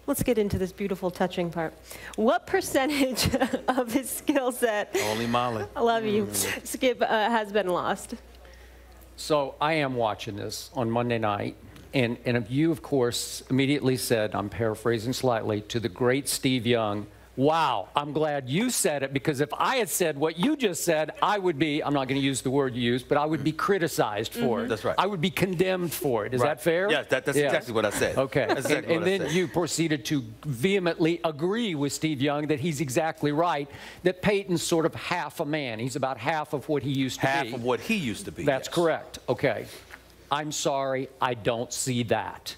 Let's get into this beautiful touching part. What percentage of his skill set, Only Molly, I love you, Skip, has been lost? So I am watching this on Monday night, and you, of course, immediately said, I'm paraphrasing slightly, to the great Steve Young, wow, I'm glad you said it, because if I had said what you just said, I would be, I'm not going to use the word you used, but I would be criticized for it. That's right. I would be condemned for it. Is that fair? Yes, that's exactly what I said. Okay. That's exactly and what I then said. you proceeded to vehemently agree with Steve Young that he's exactly right, that Peyton's sort of half a man. He's about half of what he used to be. Half of what he used to be. That's yes. correct. Okay. I'm sorry, I don't see that.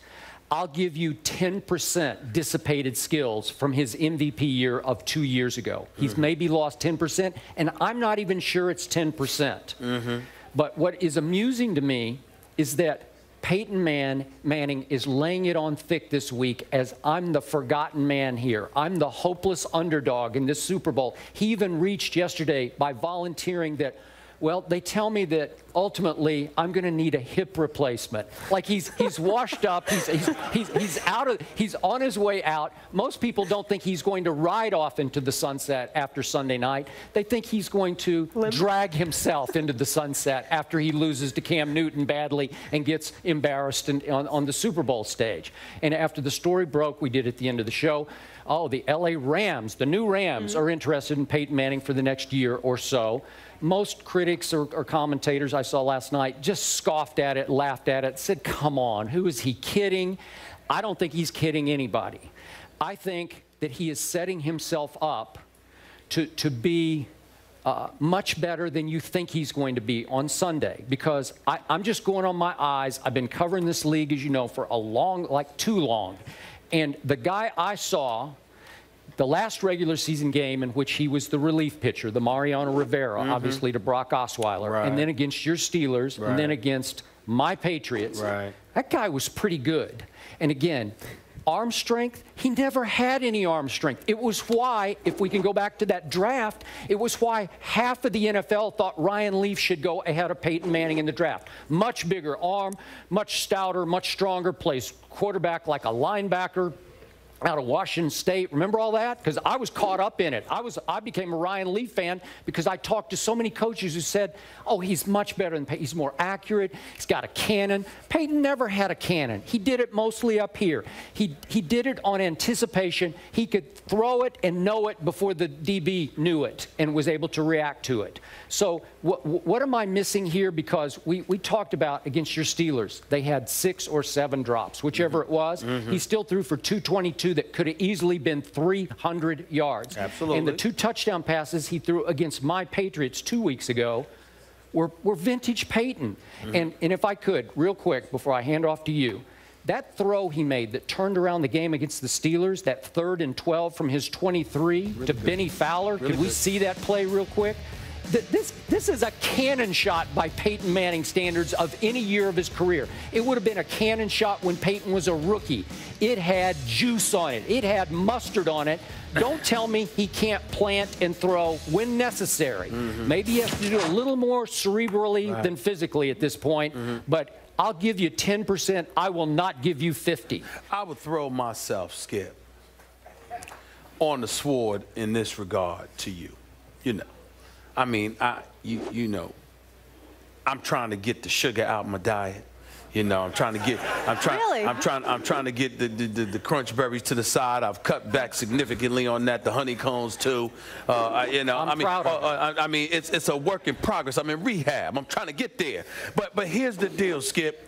I'll give you 10% dissipated skills from his MVP year of 2 years ago. He's maybe lost 10%, and I'm not even sure it's 10%. But what is amusing to me is that Peyton Manning is laying it on thick this week as I'm the forgotten man here. I'm the hopeless underdog in this Super Bowl. He even reached yesterday by volunteering that, well, they tell me that ultimately I'm going to need a hip replacement. Like he's washed up, he's on his way out. Most people don't think he's going to ride off into the sunset after Sunday night. They think he's going to drag himself into the sunset after he loses to Cam Newton badly and gets embarrassed on the Super Bowl stage. And after the story broke, we did at the end of the show, oh, the LA Rams, the new Rams, are interested in Peyton Manning for the next year or so. Most critics or commentators I saw last night just scoffed at it, laughed at it, said, come on, who is he kidding? I don't think he's kidding anybody. I think that he is setting himself up to be much better than you think he's going to be on Sunday, because I'm just going on my eyes. I've been covering this league, as you know, for a long, like too long. And the guy I saw, the last regular season game in which he was the relief pitcher, the Mariano Rivera, obviously to Brock Osweiler, and then against your Steelers, and then against my Patriots, that guy was pretty good. And again, arm strength, he never had any arm strength. It was why, if we can go back to that draft, it was why half of the NFL thought Ryan Leaf should go ahead of Peyton Manning in the draft. Much bigger arm, much stouter, much stronger, plays quarterback like a linebacker out of Washington State. Remember all that? Because I was caught up in it. I became a Ryan Leaf fan because I talked to so many coaches who said, oh, he's much better than Peyton. He's more accurate. He's got a cannon. Peyton never had a cannon. He did it mostly up here. He did it on anticipation. He could throw it and know it before the DB knew it and was able to react to it. So what am I missing here? Because we talked about against your Steelers, they had 6 or 7 drops, whichever it was. He still threw for 222 that could have easily been 300 yards. Absolutely. And the 2 touchdown passes he threw against my Patriots 2 weeks ago were vintage Peyton. And if I could, real quick, before I hand off to you, that throw he made that turned around the game against the Steelers, that 3rd and 12 from his 23 to Benny Fowler, could we see that play real quick? This is a cannon shot by Peyton Manning standards of any year of his career. It would have been a cannon shot when Peyton was a rookie. It had juice on it. It had mustard on it. Don't tell me he can't plant and throw when necessary. Maybe he has to do a little more cerebrally than physically at this point, but I'll give you 10%. I will not give you 50. I would throw myself, Skip, on the sword in this regard to you. You know. I mean, you know, I'm trying to get the sugar out of my diet. You know, I'm trying to get the crunch berries to the side. I've cut back significantly on that. The honeycombs too. You know, I mean, it's a work in progress. I'm in rehab. I'm trying to get there. But here's the deal, Skip.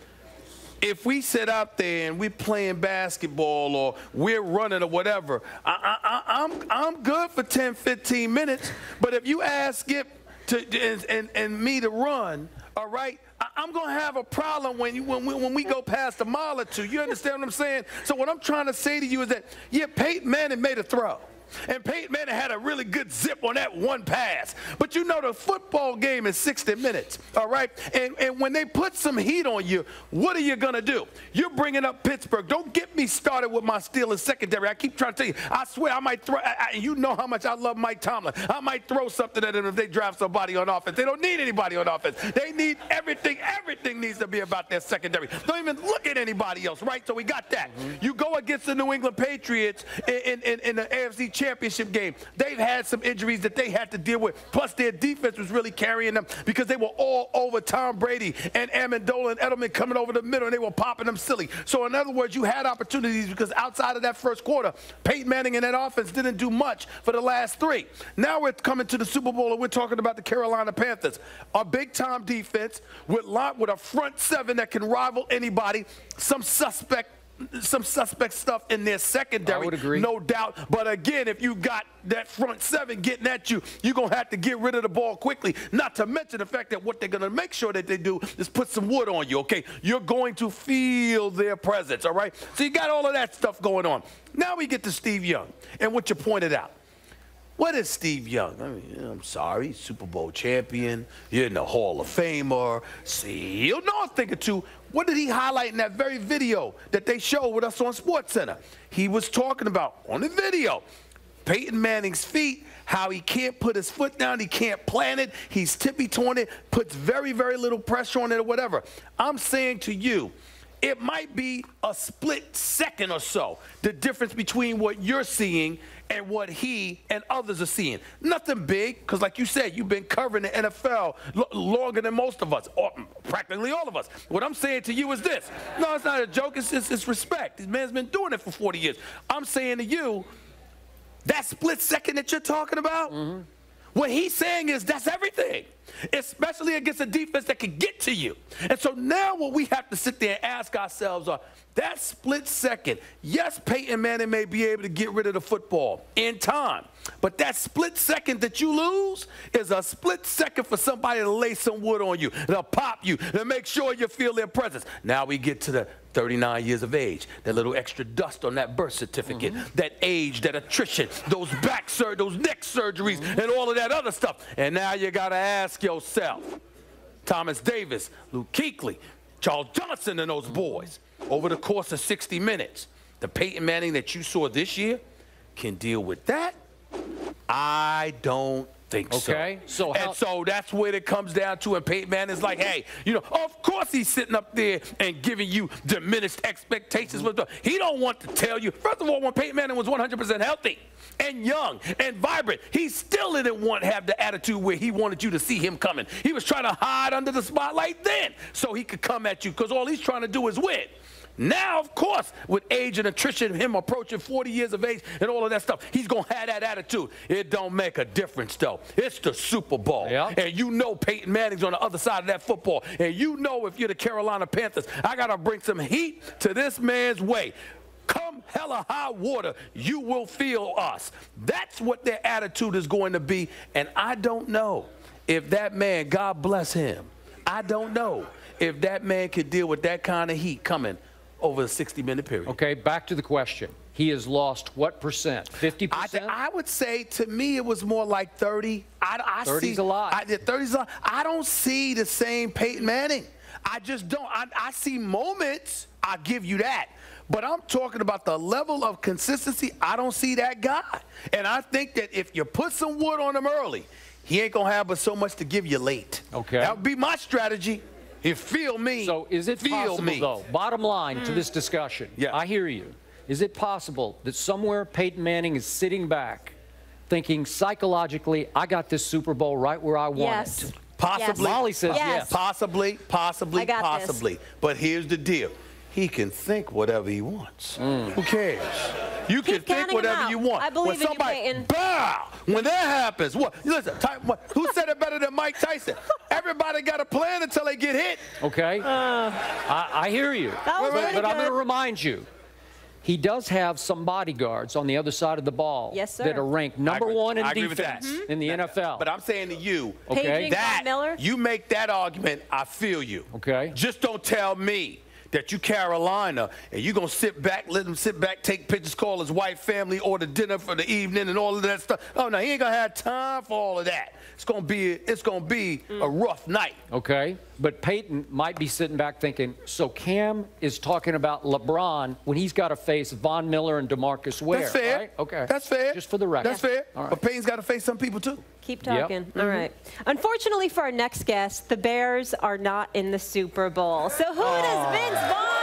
If we sit out there and we're playing basketball or we're running or whatever, I'm good for 10, 15 minutes. But if you ask Skip and me to run, all right, I'm going to have a problem when we go past a mile or two. You understand what I'm saying? So what I'm trying to say to you is that, yeah, Peyton Manning made a throw. And Peyton Manning had a really good zip on that one pass. But you know the football game is 60 minutes, all right? And when they put some heat on you, what are you going to do? You're bringing up Pittsburgh. Don't get me started with my Steelers secondary. I keep trying to tell you, I swear I might throw, you know how much I love Mike Tomlin. I might throw something at them if they draft somebody on offense. They don't need anybody on offense. They need everything. Everything needs to be about their secondary. Don't even look at anybody else, right? So we got that. You go against the New England Patriots in the AFC Championship game. They've had some injuries that they had to deal with. Plus, their defense was really carrying them because they were all over Tom Brady and Amendola and Edelman coming over the middle, and they were popping them silly. So, in other words, you had opportunities because outside of that first quarter, Peyton Manning and that offense didn't do much for the last three. Now we're coming to the Super Bowl, and we're talking about the Carolina Panthers. A big-time defense with a front seven that can rival anybody, some suspect stuff in their secondary, I would agree. No doubt. But again, if you got that front seven getting at you, you're going to have to get rid of the ball quickly. Not to mention the fact that what they're going to make sure that they do is put some wood on you, okay? You're going to feel their presence, all right? So you got all of that stuff going on. Now we get to Steve Young and what you pointed out. What is Steve Young? I mean, I'm sorry, Super Bowl champion, you're in the Hall of Famer. See, you know a thing or two. What did he highlight in that very video that they showed with us on SportsCenter? He was talking about, on the video, Peyton Manning's feet, how he can't put his foot down, he can't plant it, he's tippy-toeing it, puts very, very little pressure on it or whatever. I'm saying to you, it might be a split second or so, the difference between what you're seeing and what he and others are seeing. Nothing big, because like you said, you've been covering the NFL longer than most of us, or practically all of us. What I'm saying to you is this. No, it's not a joke. It's respect. This man's been doing it for 40 years. I'm saying to you, that split second that you're talking about, what he's saying is that's everything, especially against a defense that can get to you. And so now what we have to sit there and ask ourselves are, that split second, yes, Peyton Manning may be able to get rid of the football in time, but that split second that you lose is a split second for somebody to lay some wood on you, to pop you, to make sure you feel their presence. Now we get to the 39 years of age, that little extra dust on that birth certificate, that age, that attrition, those neck surgeries, and all of that other stuff. And now you got to ask yourself, Thomas Davis, Luke Kuechly, Charles Johnson, and those boys, over the course of 60 minutes, the Peyton Manning that you saw this year can deal with that? I don't think so. Okay. So that's where it comes down to, and Peyton Manning's like, hey, you know, of course he's sitting up there and giving you diminished expectations. He don't want to tell you. First of all, when Peyton Manning was 100% healthy and young and vibrant, he still didn't have the attitude where he wanted you to see him coming. He was trying to hide under the spotlight then so he could come at you, because all he's trying to do is win. Now, of course, with age and attrition, him approaching 40 years of age and all of that stuff, he's going to have that attitude. It don't make a difference, though. It's the Super Bowl. Yeah. And you know Peyton Manning's on the other side of that football. And you know if you're the Carolina Panthers, I got to bring some heat to this man's way. Come hell or high water, you will feel us. That's what their attitude is going to be. And I don't know if that man, God bless him, I don't know if that man could deal with that kind of heat coming over a 60-minute period. Okay, back to the question. He has lost what percent? 50%? I would say, to me, it was more like 30. 30's a lot. 30's a lot. I don't see the same Peyton Manning. I just don't. I see moments. I'll give you that. But I'm talking about the level of consistency. I don't see that guy. And I think that if you put some wood on him early, he ain't going to have but so much to give you late. Okay. That would be my strategy. You feel me. So is it possible, though, bottom line to this discussion, I hear you, is it possible that somewhere Peyton Manning is sitting back thinking psychologically, I got this Super Bowl right where I want it? Possibly. Molly says yes. Possibly. But here's the deal. He can think whatever he wants. Who cares? You can think whatever you want. I believe in you, Peyton. Bow! When that happens, what? Listen, who said it better than Mike Tyson? Everybody got a plan until they get hit. Okay. I hear you. But I'm going to remind you, he does have some bodyguards on the other side of the ball that are ranked #1 in defense in the NFL. But I'm saying to you, that you make that argument, I feel you. Okay. Just don't tell me that you Carolina and you gonna sit back, let him sit back, take pictures, call his wife, family, order dinner for the evening and all of that stuff. Oh no, he ain't gonna have time for all of that. It's gonna be a rough night. Okay, but Peyton might be sitting back thinking, so Cam is talking about LeBron when he's got to face Von Miller and DeMarcus Ware. That's fair. Right? Okay. That's fair. Just for the record. That's fair. All right. But Peyton's got to face some people too. Keep talking. Yep. All right. Unfortunately for our next guest, the Bears are not in the Super Bowl. So who does Vince Vaughn